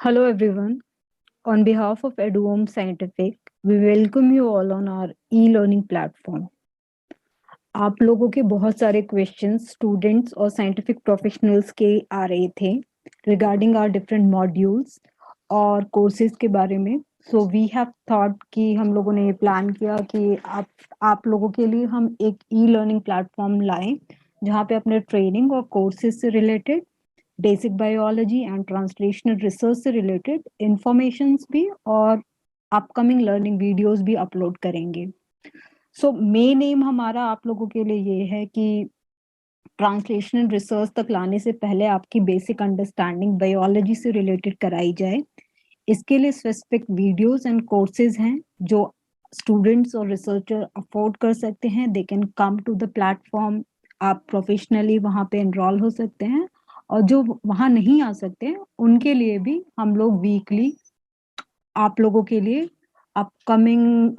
Hello everyone. On behalf of EduHome Scientific, we welcome you all on our e-learning platform. आप लोगों के बहुत सारे क्वेश्चंस स्टूडेंट्स और साइंटिफिक प्रोफेशनल्स के आ रहे थे रिगार्डिंग आवर डिफरेंट मॉड्यूल्स और कोर्सेज के बारे में। सो वी हैव थॉट कि हम लोगों ने ये प्लान किया कि आप लोगों के लिए हम एक ई-लर्निंग प्लेटफॉर्म लाएं जहाँ पे अपने ट्रेनिंग और कोर्सेज से related basic biology and translational research से रिलेटेड इंफॉर्मेशंस भी और अपकमिंग लर्निंग वीडियोस भी अपलोड करेंगे। सो मेन एम हमारा आप लोगों के लिए ये है कि ट्रांसलेशनल रिसर्च तक लाने से पहले आपकी बेसिक अंडरस्टैंडिंग बायोलॉजी से रिलेटेड कराई जाए। इसके लिए स्पेसिफिक वीडियोस एंड कोर्सेज हैं जो स्टूडेंट्स और रिसर्चर अफोर्ड कर सकते हैं। They can come to the platform. आप प्रोफेशनली वहाँ पे एनरोल हो सकते हैं और जो वहाँ नहीं आ सकते उनके लिए भी हम लोग वीकली आप लोगों के लिए upcoming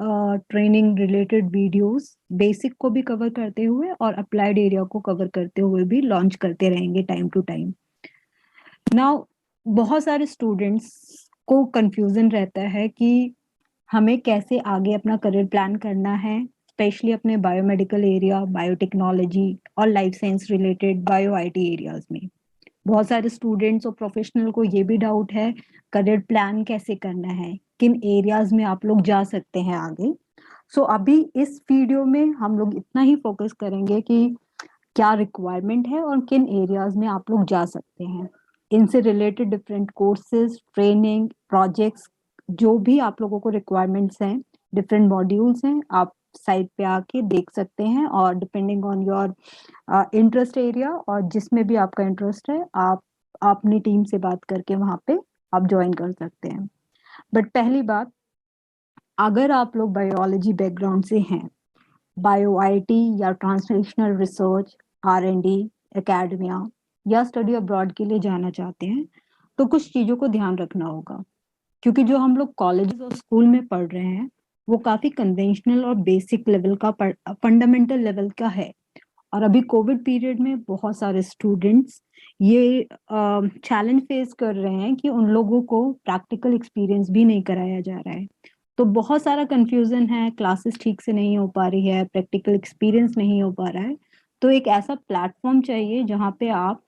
training related videos basic को भी कवर करते हुए और अप्लाइड एरिया को कवर करते हुए भी लॉन्च करते रहेंगे टाइम टू टाइम। नाउ बहुत सारे स्टूडेंट्स को कंफ्यूजन रहता है कि हमें कैसे आगे अपना करियर प्लान करना है, स्पेशली अपने बायोमेडिकल एरिया, बायोटेक्नोलॉजी और life science related bio IT areas में। बहुत सारे स्टूडेंट्स और प्रोफेशनल को ये भी डाउट है करियर प्लान कैसे करना है, किन एरियाज में आप लोग जा सकते हैं आगे। सो अभी इस वीडियो में हम लोग इतना ही फोकस करेंगे कि क्या रिक्वायरमेंट है और किन एरियाज में आप लोग जा सकते हैं। इनसे related different courses, training, projects, जो भी आप लोगों को रिक्वायरमेंट्स हैं, डिफरेंट मॉड्यूल्स हैं, आप साइट पे आके देख सकते हैं और depending on your interest area और जिसमें भी आपका इंटरेस्ट है आप अपनी टीम से बात करके वहाँ पे आप ज्वाइन कर सकते हैं। बट पहली बात, अगर आप लोग बायोलॉजी बैकग्राउंड से हैं, बायो आईटी या ट्रांसलेशनल रिसर्च, आर&डी, एकेडमिया या स्टडी अब्रॉड के लिए जाना चाहते हैं तो कुछ चीजों को ध्यान रखना होगा। क्योंकि जो हम लोग कॉलेज और स्कूल में पढ़ रहे हैं वो काफी कन्वेंशनल और बेसिक लेवल का, फंडामेंटल लेवल का है। और अभी कोविड पीरियड में बहुत सारे स्टूडेंट्स ये चैलेंज फेस कर रहे हैं कि उन लोगों को प्रैक्टिकल एक्सपीरियंस भी नहीं कराया जा रहा है। तो बहुत सारा कंफ्यूजन है, क्लासेस ठीक से नहीं हो पा रही है, प्रैक्टिकल एक्सपीरियंस नहीं हो पा रहा है। तो एक ऐसा प्लेटफॉर्म चाहिए जहाँ पे आप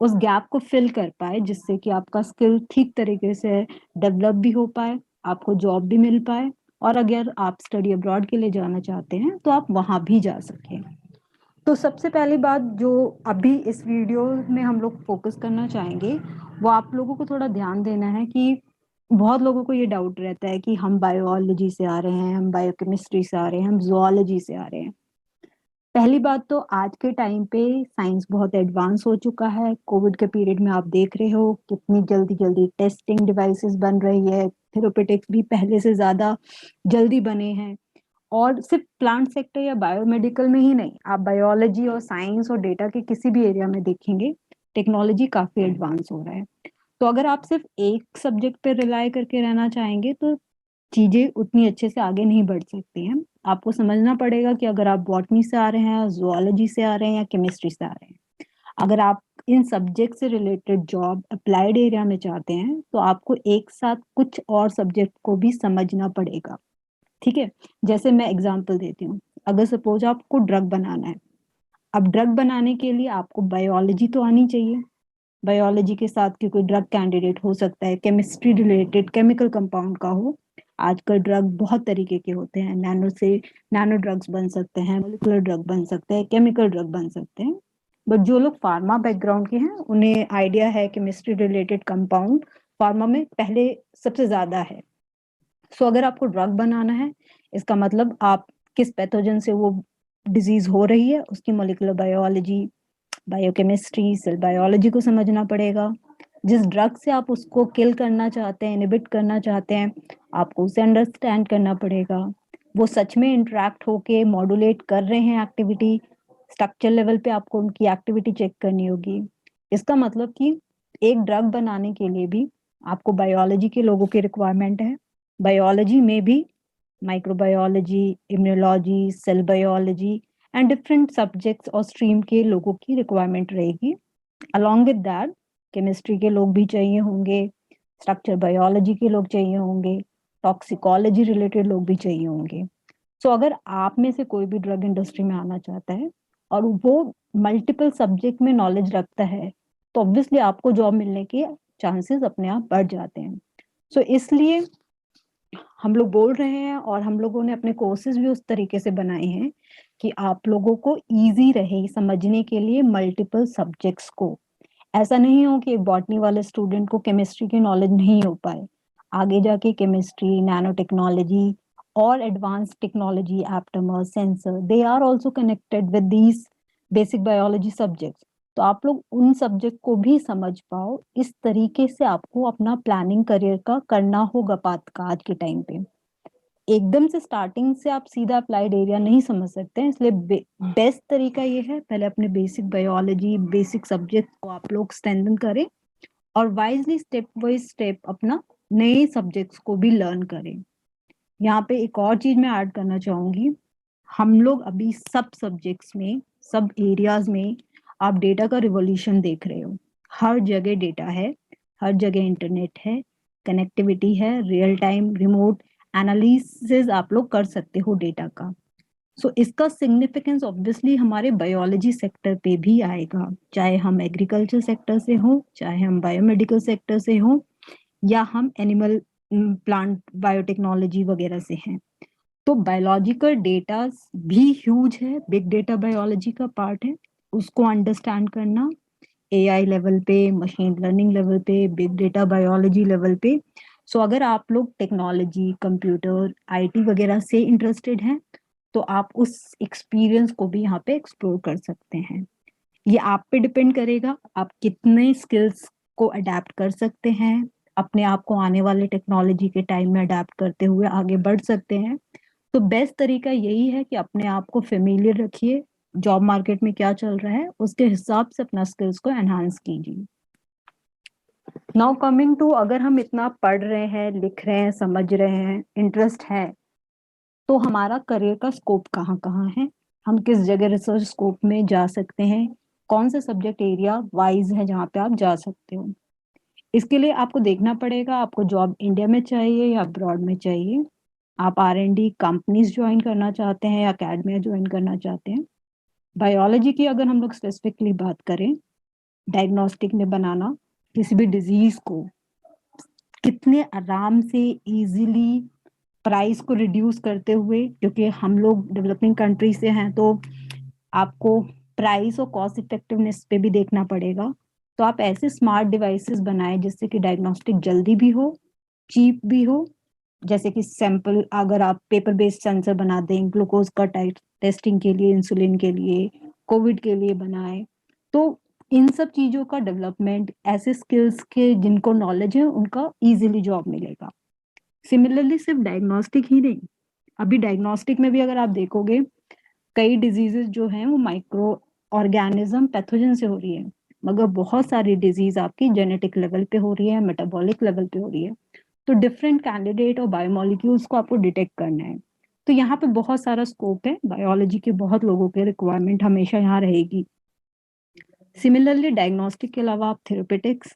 उस गैप को फिल कर पाए, जिससे कि आपका स्किल ठीक तरीके से डेवलप भी हो पाए, आपको जॉब भी मिल पाए और अगर आप स्टडी अब्रॉड के लिए जाना चाहते हैं तो आप वहाँ भी जा सकें। तो सबसे पहली बात जो अभी इस वीडियो में हम लोग फोकस करना चाहेंगे वो आप लोगों को थोड़ा ध्यान देना है कि बहुत लोगों को ये डाउट रहता है कि हम बायोलॉजी से आ रहे हैं, हम बायोकेमिस्ट्री से आ रहे हैं, हम जुआलॉजी से आ रहे हैं। पहली बात तो आज के टाइम पे साइंस बहुत एडवांस हो चुका है। कोविड के पीरियड में आप देख रहे हो कितनी जल्दी जल्दी टेस्टिंग डिवाइसेस बन रही है, थेरेपेटिक्स भी पहले से ज्यादा जल्दी बने हैं। और सिर्फ प्लांट सेक्टर या बायोमेडिकल में ही नहीं, आप बायोलॉजी और साइंस और डेटा के किसी भी एरिया में देखेंगे टेक्नोलॉजी काफी एडवांस हो रहा है। तो अगर आप सिर्फ एक सब्जेक्ट पे रिलाय करके रहना चाहेंगे तो चीजें उतनी अच्छे से आगे नहीं बढ़ सकती हैं। आपको समझना पड़ेगा कि अगर आप बॉटनी से आ रहे हैं, जुआलॉजी से आ रहे हैं या केमिस्ट्री से आ रहे हैं, अगर आप इन सब्जेक्ट से रिलेटेड जॉब अप्लाइड एरिया में चाहते हैं तो आपको एक साथ कुछ और सब्जेक्ट को भी समझना पड़ेगा। ठीक है, जैसे मैं एग्जांपल देती हूँ। अगर सपोज आपको ड्रग बनाना है, अब ड्रग बनाने के लिए आपको बायोलॉजी तो आनी चाहिए। बायोलॉजी के साथ की कोई ड्रग कैंडिडेट हो सकता है केमिस्ट्री रिलेटेड, केमिकल कंपाउंड का हो। आजकल ड्रग बहुत तरीके के होते हैं, नैनो ड्रग्स बन सकते हैं, मोलिकुलर ड्रग बन सकते हैं, केमिकल ड्रग बन सकते हैं। बट जो लोग फार्मा बैकग्राउंड के हैं उन्हें आइडिया है केमिस्ट्री रिलेटेड कंपाउंड फार्मा में पहले सबसे ज्यादा है। सो अगर आपको ड्रग बनाना है, इसका मतलब आप किस पैथोजन से वो डिजीज हो रही है उसकी molecular biology, biochemistry, cell biology को समझना पड़ेगा। जिस ड्रग से आप उसको किल करना चाहते हैं, इनिबिट करना चाहते हैं, आपको उसे अंडरस्टैंड करना पड़ेगा। वो सच में इंटरेक्ट होके मॉड्यूलेट कर रहे हैं एक्टिविटी, स्ट्रक्चर लेवल पे आपको उनकी एक्टिविटी चेक करनी होगी। इसका मतलब कि एक ड्रग बनाने के लिए भी आपको बायोलॉजी के लोगों की रिक्वायरमेंट है। बायोलॉजी में भी microbiology, immunology, cell biology and different subjects और स्ट्रीम के लोगों की रिक्वायरमेंट रहेगी। अलॉन्ग विद दैट केमिस्ट्री के लोग भी चाहिए होंगे, स्ट्रक्चर बायोलॉजी के लोग चाहिए होंगे, टॉक्सिकोलॉजी रिलेटेड लोग भी चाहिए होंगे। सो अगर आप में से कोई भी ड्रग इंडस्ट्री में आना चाहता है और वो मल्टीपल सब्जेक्ट में नॉलेज रखता है, तो ऑब्वियसली आपको जॉब मिलने के चांसेस अपने आप बढ़ जाते हैं। सो इसलिए हम लोग बोल रहे हैं और हम लोगों ने अपने कोर्सेज भी उस तरीके से बनाए हैं कि आप लोगों को इजी रहे समझने के लिए मल्टीपल सब्जेक्ट्स को। ऐसा नहीं हो कि एक बॉटनी वाले स्टूडेंट को केमिस्ट्री की नॉलेज नहीं हो पाए, आगे जाके केमिस्ट्री, नैनो टेक्नोलॉजी और advance technology, aptamer, sensor, they are also connected with these basic biology subjects. तो आप लोग उन सब्जेक्ट को भी समझ पाओ, इस तरीके से आपको अपना प्लानिंग करियर का करना होगा पाथ का आज के टाइम पे। एकदम से स्टार्टिंग से आप सीधा अप्लाइड एरिया नहीं समझ सकते हैं, इसलिए बेस्ट तरीका ये है पहले अपने बेसिक बायोलॉजी, बेसिक सब्जेक्ट को आप लोग स्ट्रेंथन करें और वाइजली स्टेप बाय स्टेप अपना नए सब्जेक्ट्स को भी लर्न करें। यहाँ पे एक और चीज मैं ऐड करना चाहूंगी, हम लोग अभी सब सब्जेक्ट्स में, सब एरियाज में आप डेटा का रिवॉल्यूशन देख रहे हो। हर जगह डेटा है, हर जगह इंटरनेट है, कनेक्टिविटी है, रियल टाइम रिमोट एनालिसिस आप लोग कर सकते हो डेटा का। सो इसका सिग्निफिकेंस ऑब्वियसली हमारे बायोलॉजी सेक्टर पे भी आएगा, चाहे हम एग्रीकल्चर सेक्टर से हो, चाहे हम बायोमेडिकल सेक्टर से हो, या हम एनिमल प्लांट बायोटेक्नोलॉजी वगैरह से हैं। तो बायोलॉजिकल डेटा भी ह्यूज है, बिग डेटा बायोलॉजी का पार्ट है। उसको अंडरस्टैंड करना एआई लेवल पे, मशीन लर्निंग लेवल पे, बिग डेटा बायोलॉजी लेवल पे। सो अगर आप लोग टेक्नोलॉजी, कंप्यूटर, आईटी वगैरह से इंटरेस्टेड हैं, तो आप उस एक्सपीरियंस को भी यहाँ पे एक्सप्लोर कर सकते हैं। ये आप पे डिपेंड करेगा, आप कितने स्किल्स को अडेप्ट कर सकते हैं, अपने आप को आने वाले टेक्नोलॉजी के टाइम में अडेप्ट करते हुए आगे बढ़ सकते हैं। तो बेस्ट तरीका यही है कि अपने आप को फेमिलियर रखिए, जॉब मार्केट में क्या चल रहा है उसके हिसाब से अपना स्किल्स को एनहांस कीजिए। नाउ कमिंग टू, अगर हम इतना पढ़ रहे हैं, लिख रहे हैं, समझ रहे हैं, इंटरेस्ट है, तो हमारा करियर का स्कोप कहाँ कहाँ है, हम किस जगह रिसर्च स्कोप में जा सकते हैं, कौन से सब्जेक्ट एरिया वाइज है जहाँ पे आप जा सकते हो। इसके लिए आपको देखना पड़ेगा आपको जॉब इंडिया में चाहिए या अब्रॉड में चाहिए। आप R&D कंपनीज ज्वाइन करना चाहते हैं या अकेडमिया ज्वाइन करना चाहते हैं। बायोलॉजी की अगर हम लोग स्पेसिफिकली बात करें, डायग्नोस्टिक में बनाना किसी भी डिजीज को कितने आराम से, इजीली, प्राइस को रिड्यूस करते हुए, क्योंकि हम लोग डेवलपिंग कंट्री से हैं तो आपको प्राइस और कॉस्ट इफेक्टिवनेस पे भी देखना पड़ेगा। तो आप ऐसे स्मार्ट डिवाइसेस बनाएं जिससे कि डायग्नोस्टिक जल्दी भी हो, चीप भी हो। जैसे कि सैंपल अगर आप पेपर बेस्ड सेंसर बना दें ग्लूकोज का टेस्टिंग के लिए, इंसुलिन के लिए, कोविड के लिए बनाए, तो इन सब चीजों का डेवलपमेंट ऐसे स्किल्स के जिनको नॉलेज है उनका इजीली जॉब मिलेगा। सिमिलरली सिर्फ डायग्नोस्टिक ही नहीं, अभी डायग्नोस्टिक में भी अगर आप देखोगे कई डिजीजेस जो हैं वो माइक्रो ऑर्गेनिज्म पैथोजन से हो रही है, मगर बहुत सारी डिजीज आपकी जेनेटिक लेवल पे हो रही है, मेटाबॉलिक लेवल पे हो रही है। तो डिफरेंट कैंडिडेट और बायोमोलिक्यूल्स को आपको डिटेक्ट करना है। तो यहाँ पे बहुत सारा स्कोप है, बायोलॉजी के बहुत लोगों के रिक्वायरमेंट हमेशा यहाँ रहेगी। सिमिलरली डायग्नोस्टिक के अलावा आप थेरेपेटिक्स,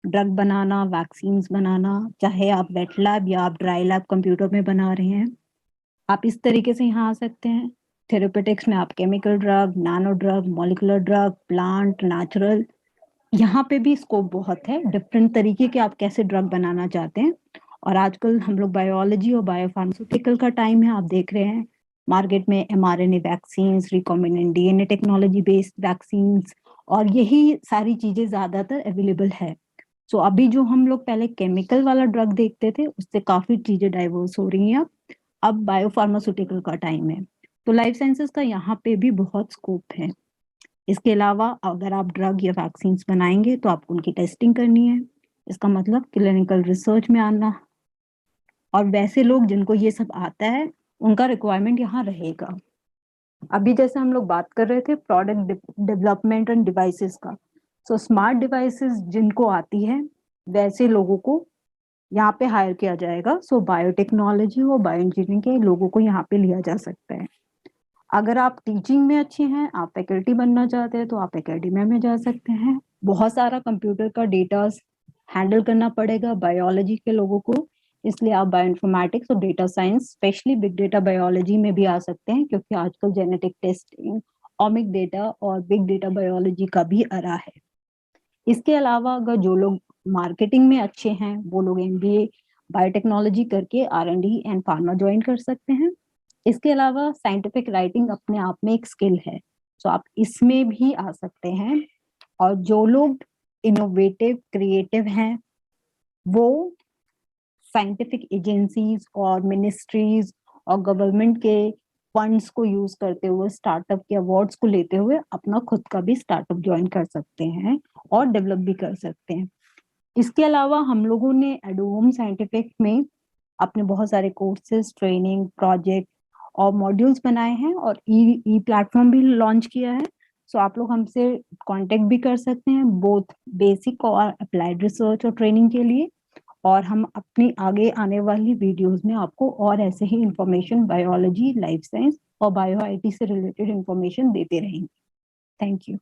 ड्रग बनाना, वैक्सीन बनाना, चाहे आप वेट लैब या आप ड्राई लैब कंप्यूटर में बना रहे हैं, आप इस तरीके से यहाँ आ सकते हैं। थेरेपेटिक्स में आप chemical drug, nano drug, molecular drug, plant, natural, यहाँ पे भी स्कोप बहुत है, डिफरेंट तरीके के आप कैसे ड्रग बनाना चाहते हैं। और आजकल हम लोग बायोलॉजी और बायोफार्मास्यूटिकल का टाइम है, आप देख रहे हैं मार्केट में mRNA vaccine, recombinant DNA technology based vaccine, और यही सारी चीजें ज्यादातर अवेलेबल है। सो अभी जो हम लोग पहले केमिकल वाला ड्रग देखते थे उससे काफी चीजें डाइवर्स हो रही हैं, अब बायोफार्मास्यूटिकल का टाइम है। तो लाइफ साइंसेस का यहाँ पे भी बहुत स्कोप है। इसके अलावा अगर आप ड्रग या वैक्सीन बनाएंगे तो आपको उनकी टेस्टिंग करनी है, इसका मतलब क्लिनिकल रिसर्च में आना, और वैसे लोग जिनको ये सब आता है उनका रिक्वायरमेंट यहाँ रहेगा। अभी जैसे हम लोग बात कर रहे थे प्रोडक्ट डेवलपमेंट एंड डिवाइसेस का, सो स्मार्ट डिवाइसेस जिनको आती है वैसे लोगों को यहाँ पे हायर किया जाएगा। सो बायोटेक्नोलॉजी और बायो इंजीनियरिंग के लोगों को यहाँ पे लिया जा सकता है। अगर आप टीचिंग में अच्छे हैं, आप फैकल्टी बनना चाहते हैं, तो आप एकेडमिया में जा सकते हैं। बहुत सारा कंप्यूटर का डेटा हैंडल करना पड़ेगा बायोलॉजी के लोगों को, इसलिए आप बायोइन्फॉर्मेटिक्स और data science specially big data biology में भी आ सकते हैं, क्योंकि आजकल जेनेटिक टेस्टिंग, ओमिक डेटा और बिग डेटा बायोलॉजी का भी अरा है। इसके अलावा अगर जो लोग मार्केटिंग में अच्छे हैं वो लोग एमबीए बायोटेक्नोलॉजी करके आर&डी एंड फार्मा ज्वाइन कर सकते हैं। इसके अलावा साइंटिफिक राइटिंग अपने आप में एक स्किल है, तो आप इसमें भी आ सकते हैं। और जो लोग इनोवेटिव क्रिएटिव हैं वो साइंटिफिक एजेंसीज और मिनिस्ट्रीज और गवर्नमेंट के फंड्स को यूज करते हुए, स्टार्टअप के अवार्ड्स को लेते हुए अपना खुद का भी स्टार्टअप ज्वाइन कर सकते हैं और डेवलप भी कर सकते हैं। इसके अलावा हम लोगों ने एडोम साइंटिफिक में अपने बहुत सारे कोर्सेज, ट्रेनिंग, प्रोजेक्ट और मॉड्यूल्स बनाए हैं और ई प्लेटफॉर्म भी लॉन्च किया है। सो आप लोग हमसे कांटेक्ट भी कर सकते हैं बोथ बेसिक और अप्लाइड रिसर्च और ट्रेनिंग के लिए। और हम अपनी आगे आने वाली वीडियोस में आपको और ऐसे ही इंफॉर्मेशन बायोलॉजी, लाइफ साइंस और बायो आईटी से रिलेटेड इंफॉर्मेशन देते रहेंगे। Thank you.